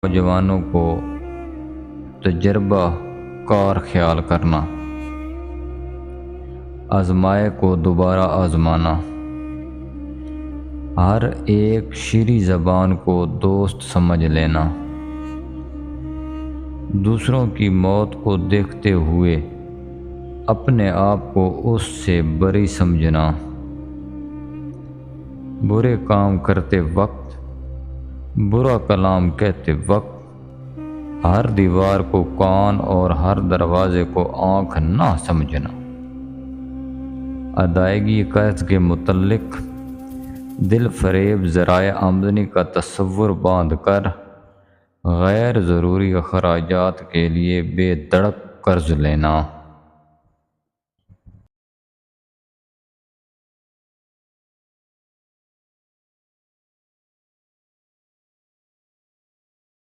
نوجوانوں کو تجربہ کار خیال کرنا، آزمائے کو دوبارہ آزمانا، ہر ایک شیریں زبان کو دوست سمجھ لینا، دوسروں کی موت کو دیکھتے ہوئے اپنے آپ کو اس سے بری سمجھنا، برے کام کرتے وقت، برا کلام کہتے وقت، ہر دیوار کو کان اور ہر دروازے کو آنکھ نہ سمجھنا، ادائیگی قرض کے متعلق دل فریب ذرائع آمدنی کا تصور باندھ کر غیر ضروری اخراجات کے لیے بے دڑک قرض لینا۔